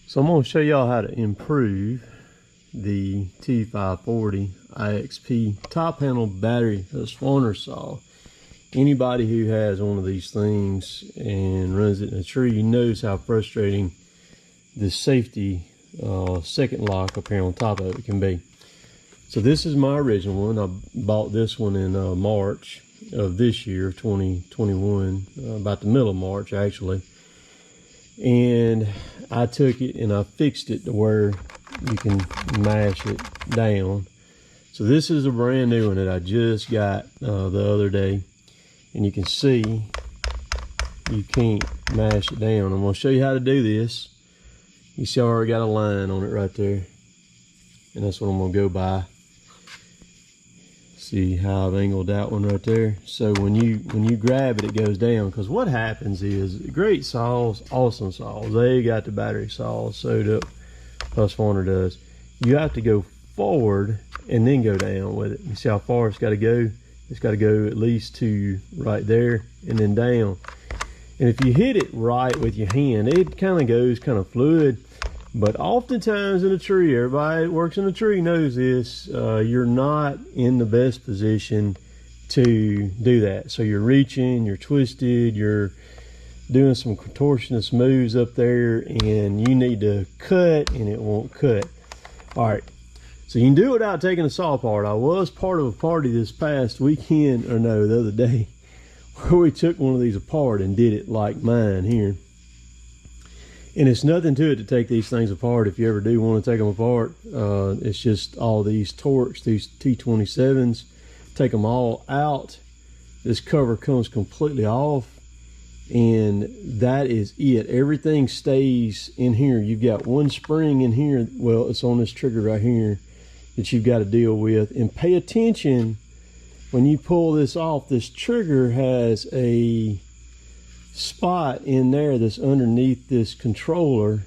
So I'm going to show y'all how to improve the T540 IXP top handle battery Husqvarna saw. Anybody who has one of these things and runs it in a tree knows how frustrating the safety second lock up here on top of it can be. So this is my original one. I bought this one in March of this year, 2021, about the middle of March actually. And I took it and I fixed it to where you can mash it down. So this is a brand new one that I just got the other day, and you can see you can't mash it down. I'm going to show you how to do this. You see I already got a line on it right there, and that's what I'm going to go by. See how I've angled that one right there. So when you grab it, it goes down, because what happens is great saws, awesome saws, they got the battery saws sewed up, Husqvarna does. You have to go forward and then go down with it. You see how far it's got to go? It's got to go at least to right there and then down. And if you hit it right with your hand, it kind of goes kind of fluid. But oftentimes in a tree, everybody that works in a tree knows this, you're not in the best position to do that. So you're reaching, you're twisted, you're doing some contortionist moves up there, and you need to cut and it won't cut. All right, so you can do it without taking the saw apart. I was part of a party this past weekend, or no, the other day, where we took one of these apart and did it like mine here. And it's nothing to it to take these things apart if you ever do want to take them apart. It's just all these Torx, these T27s, take them all out. This cover comes completely off, and that is it. Everything stays in here. You've got one spring in here, well, it's on this trigger right here, that you've got to deal with. And pay attention when you pull this off. This trigger has a spot in there that's underneath this controller,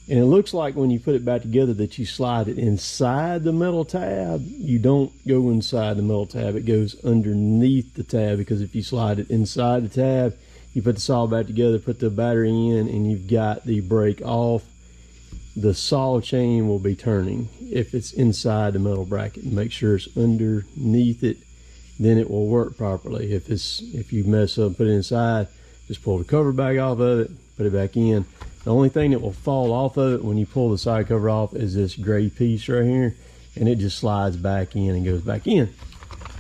and it looks like when you put it back together that you slide it inside the metal tab. You don't go inside the metal tab, it goes underneath the tab, because if you slide it inside the tab, you put the saw back together, put the battery in, and you've got the brake off, the saw chain will be turning. If it's inside the metal bracket, make sure it's underneath it, then it will work properly. If you mess up, put it inside, just pull the cover back off of it, put it back in. The only thing that will fall off of it when you pull the side cover off is this gray piece right here, and it just slides back in and goes back in.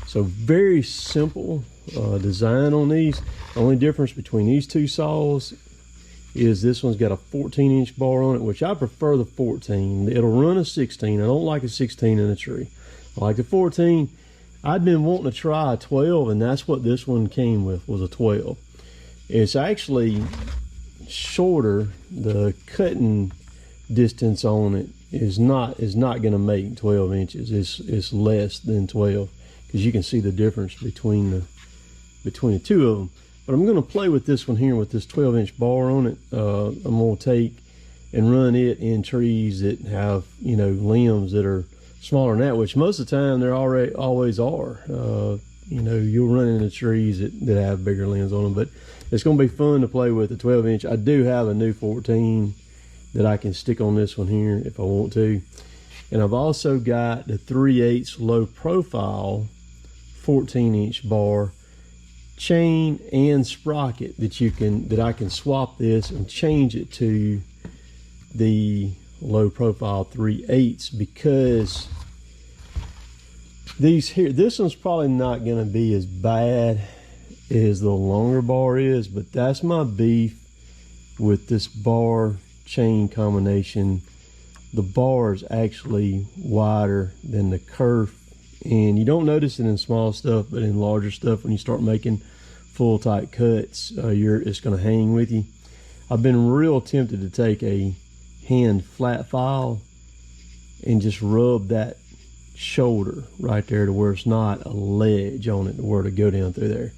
So very simple design on these. The only difference between these two saws is this one's got a 14-inch bar on it, which I prefer the 14. It'll run a 16. I don't like a 16 in a tree. I like the 14. I'd been wanting to try a 12, and that's what this one came with, was a 12. It's actually shorter. The cutting distance on it is not going to make 12 inches. It's less than 12, because you can see the difference between the two of them. But I'm going to play with this one here with this 12-inch bar on it. I'm going to take and run it in trees that have, you know, limbs that are smaller than that, which most of the time there always are. You know, you'll run into trees that have bigger limbs on them, but it's going to be fun to play with the 12-inch. I do have a new 14 that I can stick on this one here if I want to. And I've also got the 3/8 low profile 14-inch bar chain and sprocket that I can swap this and change it to the low profile 3/8, because these here, this one's probably not going to be as bad as the longer bar is, but that's my beef with this bar chain combination. The bar is actually wider than the kerf, and you don't notice it in small stuff, but in larger stuff, when you start making full tight cuts, it's going to hang with you. I've been real tempted to take a hand flat file and just rub that shoulder right there to where it's not a ledge on it, to where to go down through there.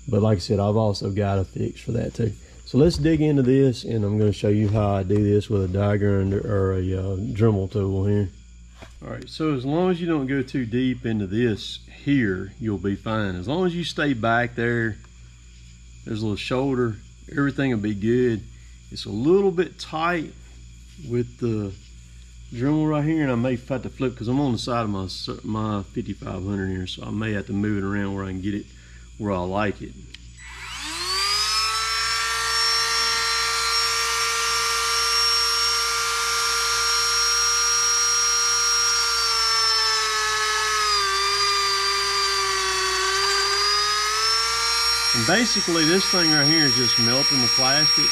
But like I said, I've also got a fix for that too. So let's dig into this, and I'm going to show you how I do this with a die grinder or a Dremel tool here. All right, so as long as you don't go too deep into this here, you'll be fine. As long as you stay back there, there's a little shoulder, everything will be good. It's a little bit tight with the Dremel right here, and I may have to flip because I'm on the side of my 5500 here, so I may have to move it around where I can get it where I like it. And basically this thing right here is just melting the plastic.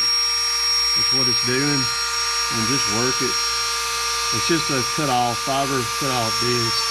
That's what it's doing. And just work it. It's just a cut off fiber, cut off disc.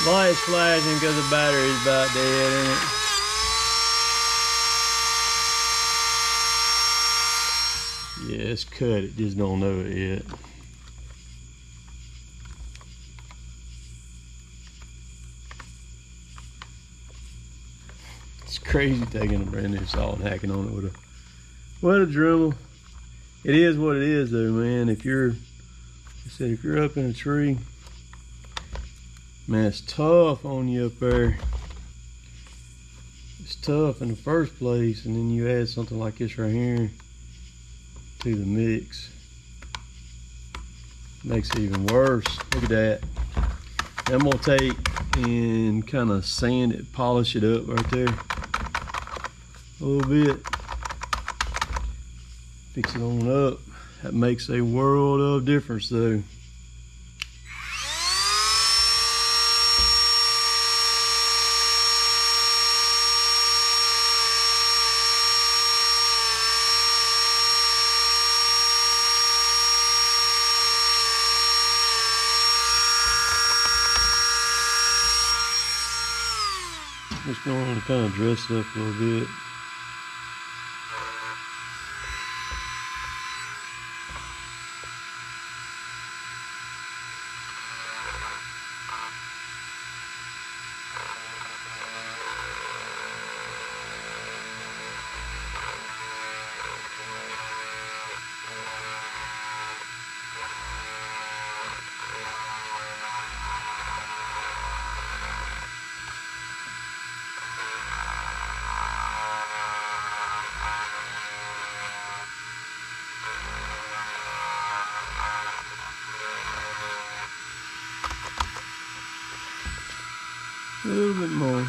Light's flashing because the battery's about dead, isn't it? Yeah, it's cut, it just don't know it yet. It's crazy taking a brand new saw and hacking on it with a Dremel. It is what it is though, man. If you're up in a tree, man, it's tough on you up there. It's tough in the first place, and then you add something like this right here to the mix. Makes it even worse. Look at that. I'm gonna take and kind of sand it, polish it up right there a little bit. Fix it on up. That makes a world of difference though. Just going to kind of dress it up a little bit. A little bit more.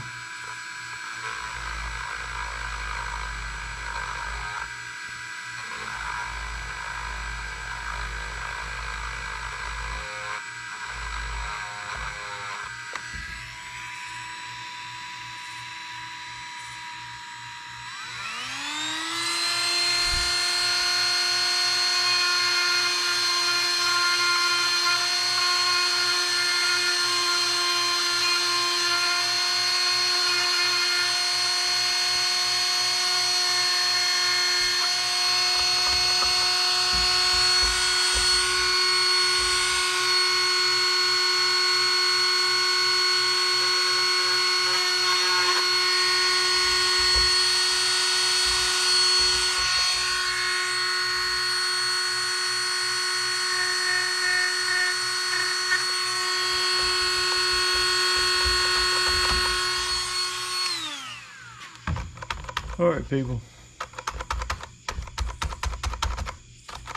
All right, people.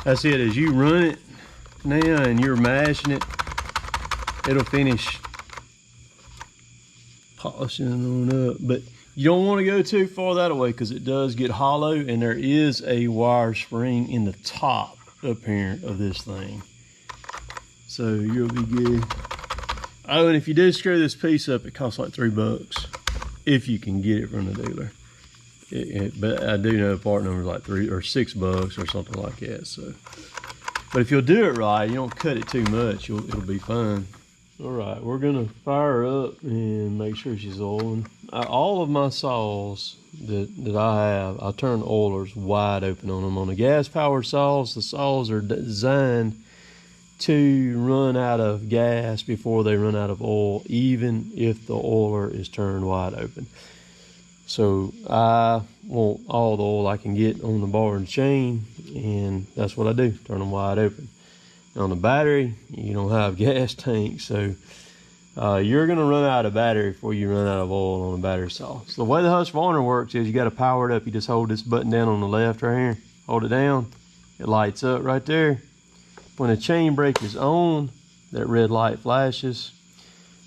That's it. As you run it now and you're mashing it, it'll finish polishing on up. But you don't want to go too far that way because it does get hollow, and there is a wire spring in the top up here of this thing. So you'll be good. Oh, and if you do screw this piece up, it costs like $3 if you can get it from the dealer. But I do know part number is like $3 or $6 or something like that. So, but if you'll do it right, you don't cut it too much, it'll be fine. All right, we're gonna fire her up and make sure she's oiling. All of my saws that I have, I turn oilers wide open on them. On the gas-powered saws, the saws are designed to run out of gas before they run out of oil, even if the oiler is turned wide open. So I want all the oil I can get on the bar and chain, and that's what I do, turn them wide open. On the battery, you don't have gas tanks, so you're going to run out of battery before you run out of oil on a battery saw. So the way the Husqvarna works is you got to power it up. You just hold this button down on the left right here, hold it down, it lights up right there. When the chain brake is on, that red light flashes,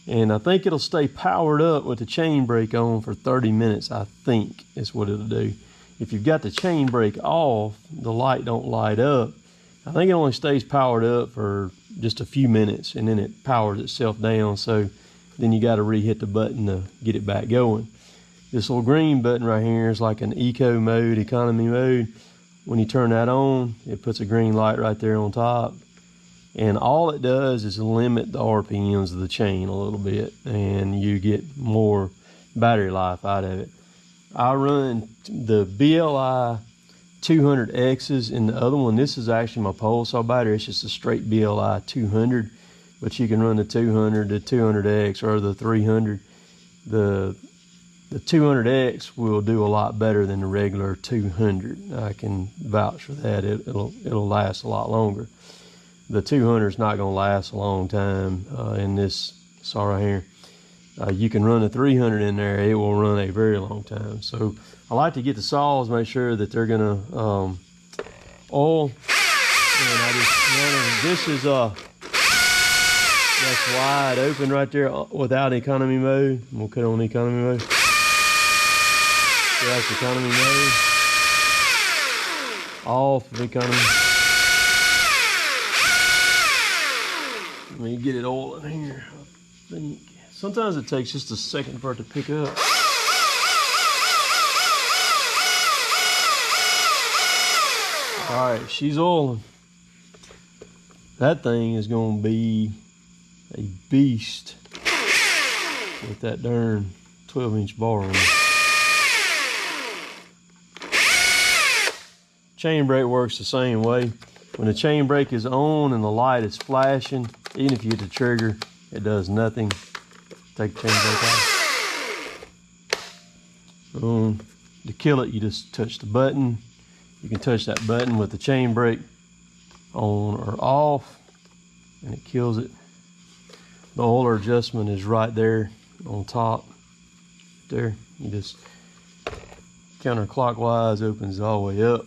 and I think it'll stay powered up with the chain brake on for 30 minutes, I think is what it'll do. If you've got the chain brake off, the light don't light up. I think it only stays powered up for just a few minutes, and then it powers itself down. So then you got to re-hit the button to get it back going. This little green button right here is like an eco mode, economy mode. When you turn that on, it puts a green light right there on top. And all it does is limit the RPMs of the chain a little bit, and you get more battery life out of it. I run the BLI 200Xs in the other one. This is actually my pole saw battery. It's just a straight BLI 200, but you can run the 200, the 200X, or the 300. The 200X will do a lot better than the regular 200. I can vouch for that. It'll last a lot longer. The 200 is not going to last a long time in this saw right here. You can run a 300 in there, it will run a very long time. So I like to get the saws, make sure that they're gonna oil, and I just run them. This is that's wide open right there without economy mode. We'll cut on economy mode. So that's economy mode. Off of economy. Let me get it all in here, I think. Sometimes it takes just a second for it to pick up. All right, she's oiling. That thing is going to be a beast with that darn 12-inch bar on it. Chain brake works the same way. When the chain brake is on and the light is flashing, even if you hit the trigger, it does nothing. Take the chain brake off. To kill it, you just touch the button. You can touch that button with the chain brake on or off, and it kills it. The oiler adjustment is right there on top. There, you just counterclockwise opens all the way up.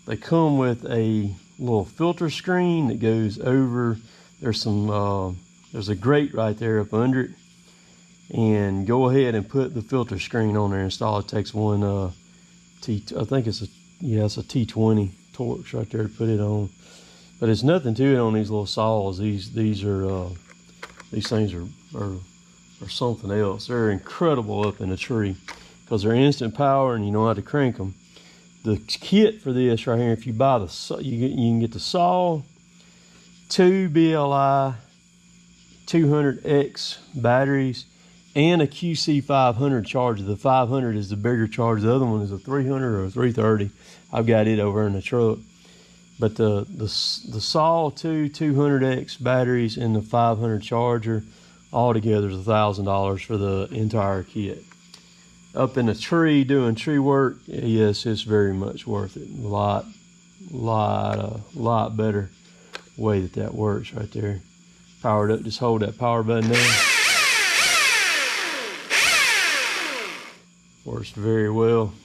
They come with a little filter screen that goes over. There's a grate right there up under it, and go ahead and put the filter screen on there. Install it. Takes one I think it's a T20 Torx right there to put it on. But it's nothing to it on these little saws. These things are something else. They're incredible up in a tree because they're instant power and you know how to crank them. The kit for this right here, if you buy you can get the saw, 2 BLI 200X batteries, and a QC500 charger. The 500 is the bigger charger. The other one is a 300 or a 330. I've got it over in the truck. But the saw, 2 200X batteries, and the 500 charger, all together is $1,000 for the entire kit. Up in a tree doing tree work, yes, it's very much worth it. A lot better way that works right there. Powered up, just hold that power button down. Works very well.